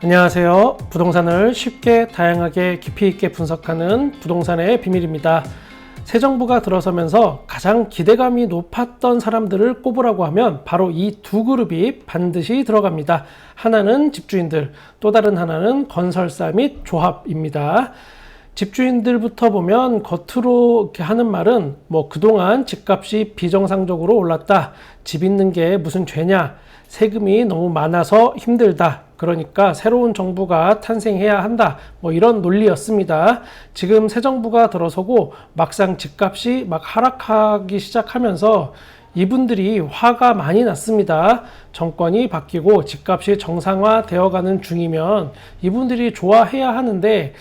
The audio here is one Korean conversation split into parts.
안녕하세요. 부동산을 쉽게 다양하게 깊이 있게 분석하는 부동산의 비밀입니다. 새 정부가 들어서면서 가장 기대감이 높았던 사람들을 꼽으라고 하면 바로 이 두 그룹이 반드시 들어갑니다. 하나는 집주인들, 또 다른 하나는 건설사 및 조합입니다. 집주인들부터 보면 겉으로 이렇게 하는 말은 그동안 집값이 비정상적으로 올랐다. 집 있는 게 무슨 죄냐. 세금이 너무 많아서 힘들다. 그러니까 새로운 정부가 탄생해야 한다. 이런 논리였습니다. 지금 새 정부가 들어서고 막상 집값이 막 하락하기 시작하면서 이분들이 화가 많이 났습니다. 정권이 바뀌고 집값이 정상화되어 가는 중이면 이분들이 좋아해야 하는데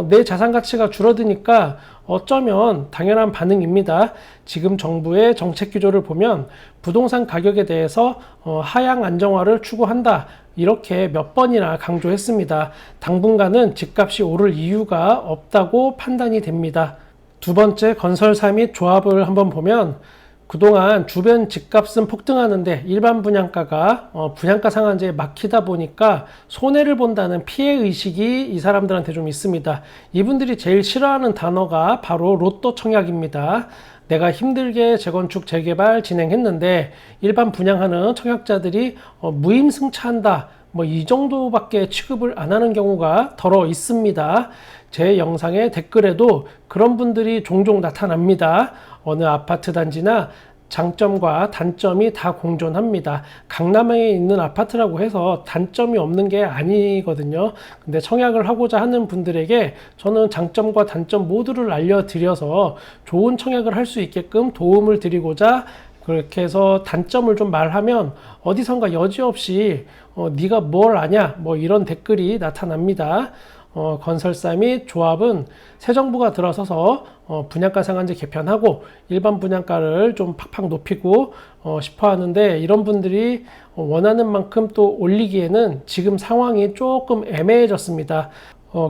내 자산 가치가 줄어드니까 어쩌면 당연한 반응입니다. 지금 정부의 정책 기조를 보면 부동산 가격에 대해서 하향 안정화를 추구한다. 이렇게 몇 번이나 강조했습니다. 당분간은 집값이 오를 이유가 없다고 판단이 됩니다. 두 번째, 건설사 및 조합을 한번 보면 그동안 주변 집값은 폭등하는데 일반 분양가가 분양가 상한제에 막히다 보니까 손해를 본다는 피해의식이 이 사람들한테 좀 있습니다. 이분들이 제일 싫어하는 단어가 바로 로또 청약입니다. 내가 힘들게 재건축 재개발 진행했는데 일반 분양하는 청약자들이 무임승차한다. 이 정도밖에 취급을 안 하는 경우가 더러 있습니다. 제 영상의 댓글에도 그런 분들이 종종 나타납니다. 어느 아파트 단지나 장점과 단점이 다 공존합니다. 강남에 있는 아파트라고 해서 단점이 없는 게 아니거든요. 근데 청약을 하고자 하는 분들에게 저는 장점과 단점 모두를 알려드려서 좋은 청약을 할 수 있게끔 도움을 드리고자 그렇게 해서 단점을 좀 말하면 어디선가 여지없이 네가 뭘 아냐 이런 댓글이 나타납니다. 건설사 및 조합은 새 정부가 들어서서 분양가 상한제 개편하고 일반 분양가를 좀 팍팍 높이고 싶어 하는데 이런 분들이 원하는 만큼 또 올리기에는 지금 상황이 조금 애매해졌습니다.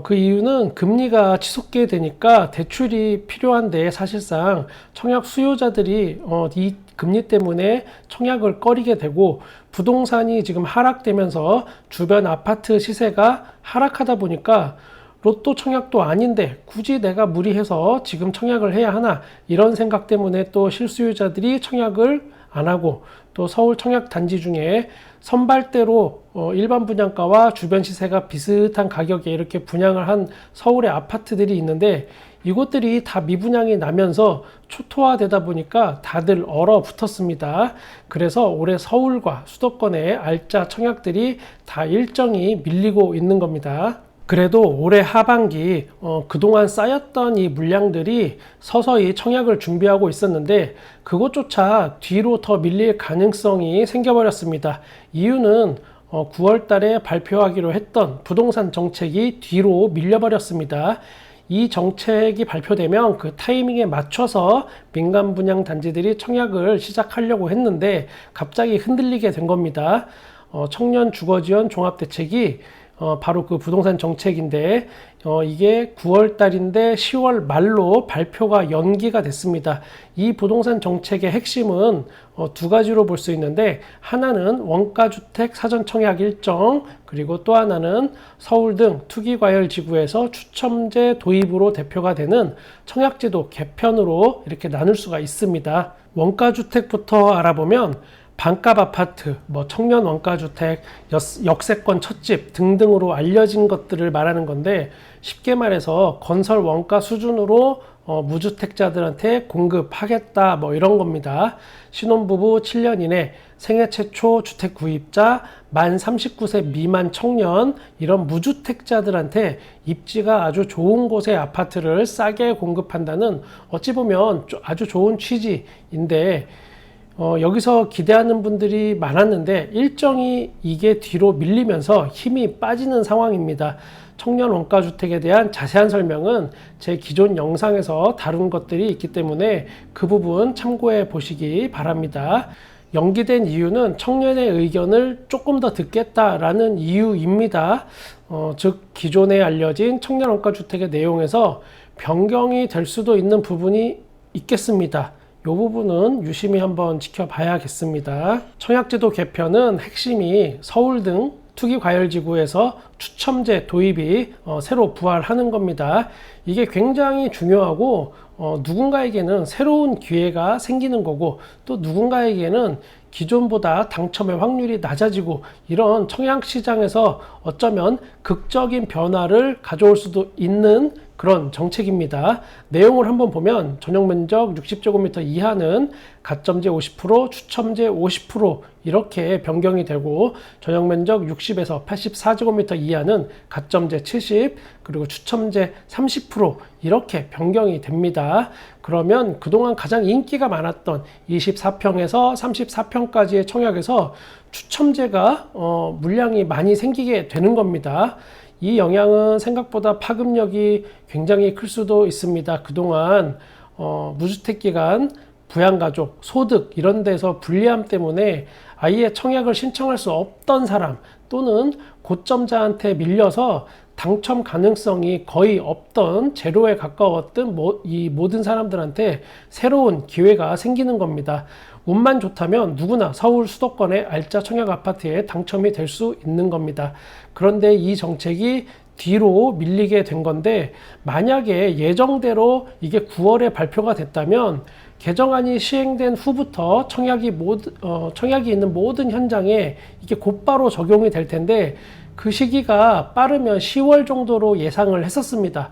그 이유는 금리가 치솟게 되니까 대출이 필요한데 사실상 청약 수요자들이 이 금리 때문에 청약을 꺼리게 되고 부동산이 지금 하락되면서 주변 아파트 시세가 하락하다 보니까 로또 청약도 아닌데 굳이 내가 무리해서 지금 청약을 해야 하나 이런 생각 때문에 또 실수요자들이 청약을 안 하고 또 서울 청약 단지 중에 선발대로 일반 분양가와 주변 시세가 비슷한 가격에 이렇게 분양을 한 서울의 아파트들이 있는데 이곳들이 다 미분양이 나면서 초토화되다 보니까 다들 얼어붙었습니다. 그래서 올해 서울과 수도권의 알짜 청약들이 다 일정이 밀리고 있는 겁니다. 그래도 올해 하반기 그동안 쌓였던 이 물량들이 서서히 청약을 준비하고 있었는데 그것조차 뒤로 더 밀릴 가능성이 생겨버렸습니다. 이유는 9월 달에 발표하기로 했던 부동산 정책이 뒤로 밀려버렸습니다. 이 정책이 발표되면 그 타이밍에 맞춰서 민간 분양 단지들이 청약을 시작하려고 했는데 갑자기 흔들리게 된 겁니다. 청년 주거지원 종합대책이 바로 그 부동산 정책인데 이게 9월 달인데 10월 말로 발표가 연기가 됐습니다. 이 부동산 정책의 핵심은 두 가지로 볼 수 있는데 하나는 원가주택 사전청약 일정 그리고 또 하나는 서울 등 투기과열지구에서 추첨제 도입으로 대표가 되는 청약제도 개편으로 이렇게 나눌 수가 있습니다. 원가주택부터 알아보면 반값 아파트, 청년 원가주택, 역세권 첫집 등등으로 알려진 것들을 말하는 건데 쉽게 말해서 건설 원가 수준으로 무주택자들한테 공급하겠다 이런 겁니다. 신혼부부 7년 이내 생애 최초 주택 구입자 만 39세 미만 청년 이런 무주택자들한테 입지가 아주 좋은 곳의 아파트를 싸게 공급한다는 어찌 보면 아주 좋은 취지인데 여기서 기대하는 분들이 많았는데 일정이 이게 뒤로 밀리면서 힘이 빠지는 상황입니다. 청년 원가주택에 대한 자세한 설명은 제 기존 영상에서 다룬 것들이 있기 때문에 그 부분 참고해 보시기 바랍니다. 연기된 이유는 청년의 의견을 조금 더 듣겠다라는 이유입니다. 즉 기존에 알려진 청년 원가주택의 내용에서 변경이 될 수도 있는 부분이 있겠습니다. 이 부분은 유심히 한번 지켜봐야겠습니다. 청약제도 개편은 핵심이 서울 등 투기과열지구에서 추첨제 도입이 새로 부활하는 겁니다. 이게 굉장히 중요하고 누군가에게는 새로운 기회가 생기는 거고, 또 누군가에게는 기존보다 당첨의 확률이 낮아지고, 이런 청약시장에서 어쩌면 극적인 변화를 가져올 수도 있는 그런 정책입니다. 내용을 한번 보면 전용면적 60제곱미터 이하는 가점제 50%, 추첨제 50% 이렇게 변경이 되고, 전용면적 60에서 84제곱미터 이하는 가점제 70, 그리고 추첨제 30% 이렇게 변경이 됩니다. 그러면 그동안 가장 인기가 많았던 24평에서 34평까지의 청약에서 추첨제가 물량이 많이 생기게 되는 겁니다. 이 영향은 생각보다 파급력이 굉장히 클 수도 있습니다. 그동안 무주택 기간, 부양가족, 소득 이런 데서 불리함 때문에 아예 청약을 신청할 수 없던 사람, 또는 고점자한테 밀려서 당첨 가능성이 거의 없던, 제로에 가까웠던 이 모든 사람들한테 새로운 기회가 생기는 겁니다. 운만 좋다면 누구나 서울 수도권의 알짜 청약 아파트에 당첨이 될 수 있는 겁니다. 그런데 이 정책이 뒤로 밀리게 된 건데, 만약에 예정대로 이게 9월에 발표가 됐다면 개정안이 시행된 후부터 청약이 있는 모든 현장에 이게 곧바로 적용이 될 텐데, 그 시기가 빠르면 10월 정도로 예상을 했었습니다.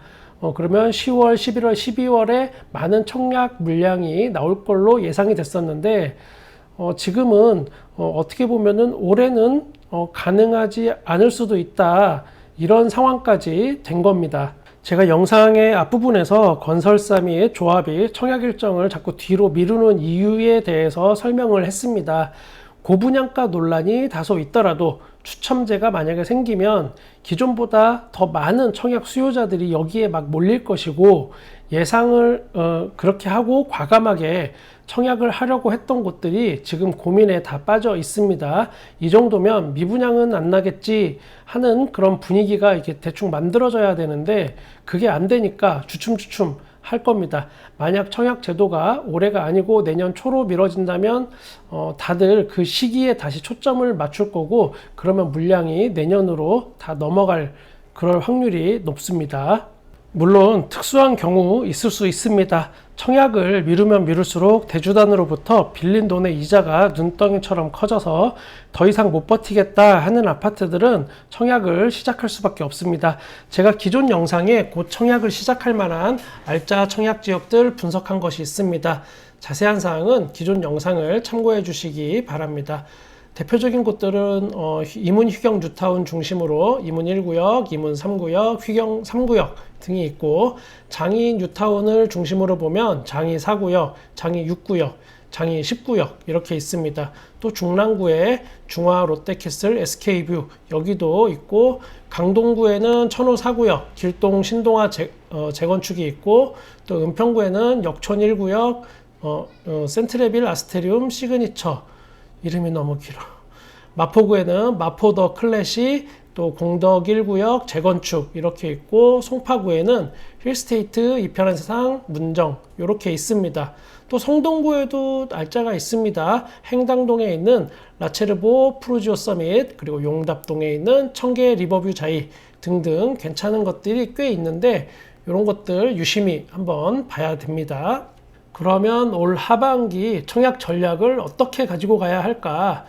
그러면 10월, 11월, 12월에 많은 청약 물량이 나올 걸로 예상이 됐었는데, 지금은 어떻게 보면은 올해는 가능하지 않을 수도 있다, 이런 상황까지 된 겁니다. 제가 영상의 앞부분에서 건설사 및 조합이 청약 일정을 자꾸 뒤로 미루는 이유에 대해서 설명을 했습니다. 고분양가 논란이 다소 있더라도 추첨제가 만약에 생기면 기존보다 더 많은 청약 수요자들이 여기에 막 몰릴 것이고, 예상을 그렇게 하고 과감하게 청약을 하려고 했던 곳들이 지금 고민에 다 빠져 있습니다. 이 정도면 미분양은 안 나겠지 하는 그런 분위기가 이렇게 대충 만들어져야 되는데, 그게 안 되니까 주춤주춤 할 겁니다. 만약 청약 제도가 올해가 아니고 내년 초로 미뤄진다면 다들 그 시기에 다시 초점을 맞출 거고, 그러면 물량이 내년으로 다 넘어갈 그럴 확률이 높습니다. 물론 특수한 경우 있을 수 있습니다. 청약을 미루면 미룰수록 대주단으로부터 빌린 돈의 이자가 눈덩이처럼 커져서 더 이상 못 버티겠다 하는 아파트들은 청약을 시작할 수밖에 없습니다. 제가 기존 영상에 곧 청약을 시작할 만한 알짜 청약 지역들 분석한 것이 있습니다. 자세한 사항은 기존 영상을 참고해 주시기 바랍니다. 대표적인 곳들은 이문 휴경 뉴타운 중심으로 이문 1구역, 이문 3구역, 휴경 3구역 등이 있고, 장이 뉴타운을 중심으로 보면 장이 4구역, 장이 6구역, 장이 10구역 이렇게 있습니다. 또 중랑구에 중화 롯데캐슬 SK뷰 여기도 있고, 강동구에는 천호 4구역, 길동 신동아 재건축이 있고, 또 은평구에는 역촌 1구역, 센트레빌 아스테리움 시그니처, 이름이 너무 길어. 마포구에는 마포 더 클래시, 또 공덕 1구역 재건축 이렇게 있고, 송파구에는 힐스테이트 이편한 세상 문정 이렇게 있습니다. 또 성동구에도 알짜가 있습니다. 행당동에 있는 라체르보 프루지오 서밋, 그리고 용답동에 있는 청계 리버뷰 자이 등등 괜찮은 것들이 꽤 있는데, 이런 것들 유심히 한번 봐야 됩니다. 그러면 올 하반기 청약 전략을 어떻게 가지고 가야 할까?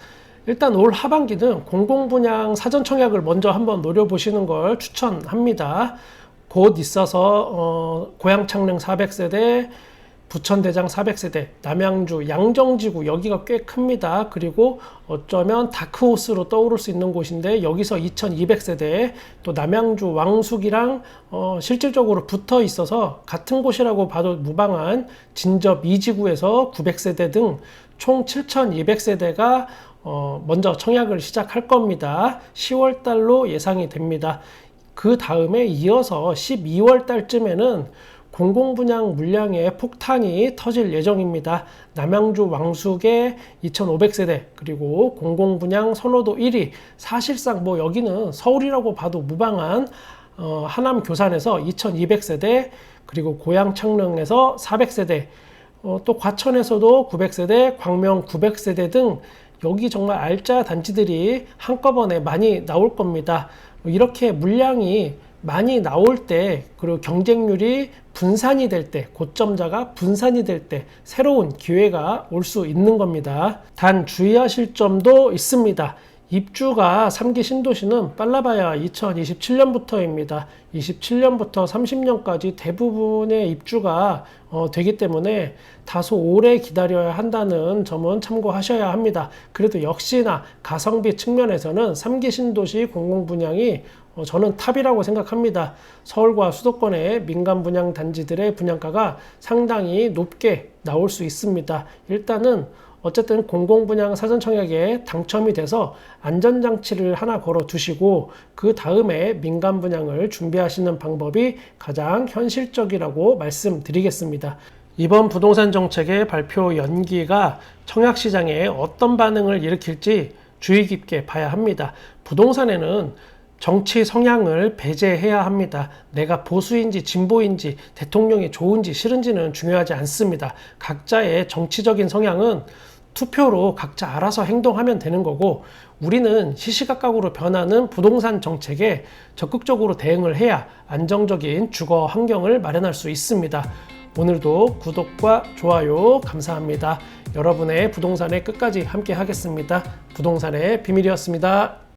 일단 올 하반기는 공공분양 사전 청약을 먼저 한번 노려보시는 걸 추천합니다. 곧 있어서 고양 창릉 400세대, 부천대장 400세대, 남양주 양정지구 여기가 꽤 큽니다. 그리고 어쩌면 다크호스로 떠오를 수 있는 곳인데, 여기서 2200세대, 또 남양주 왕숙이랑 실질적으로 붙어 있어서 같은 곳이라고 봐도 무방한 진접 2지구에서 900세대 등 총 7200세대가 먼저 청약을 시작할 겁니다. 10월 달로 예상이 됩니다. 그 다음에 이어서 12월 달쯤에는 공공분양 물량의 폭탄이 터질 예정입니다. 남양주 왕숙의 2500세대, 그리고 공공분양 선호도 1위, 사실상 뭐 여기는 서울이라고 봐도 무방한 하남 교산에서 2200세대, 그리고 고양 창릉에서 400세대, 또 과천에서도 900세대, 광명 900세대 등 여기 정말 알짜 단지들이 한꺼번에 많이 나올 겁니다. 이렇게 물량이 많이 나올 때, 그리고 경쟁률이 분산이 될 때, 고점자가 분산이 될 때 새로운 기회가 올 수 있는 겁니다. 단 주의하실 점도 있습니다. 입주가 3기 신도시는 빨라봐야 2027년부터입니다. 27년부터 30년까지 대부분의 입주가 되기 때문에 다소 오래 기다려야 한다는 점은 참고하셔야 합니다. 그래도 역시나 가성비 측면에서는 3기 신도시 공공분양이 저는 탑이라고 생각합니다. 서울과 수도권의 민간 분양 단지들의 분양가가 상당히 높게 나올 수 있습니다. 일단은 어쨌든 공공분양 사전청약에 당첨이 돼서 안전장치를 하나 걸어 두시고 그 다음에 민간 분양을 준비하시는 방법이 가장 현실적이라고 말씀드리겠습니다. 이번 부동산 정책의 발표 연기가 청약시장에 어떤 반응을 일으킬지 주의 깊게 봐야 합니다. 부동산에는 정치 성향을 배제해야 합니다. 내가 보수인지 진보인지 대통령이 좋은지 싫은지는 중요하지 않습니다. 각자의 정치적인 성향은 투표로 각자 알아서 행동하면 되는 거고, 우리는 시시각각으로 변하는 부동산 정책에 적극적으로 대응을 해야 안정적인 주거 환경을 마련할 수 있습니다. 오늘도 구독과 좋아요 감사합니다. 여러분의 부동산의 끝까지 함께 하겠습니다. 부동산의 비밀이었습니다.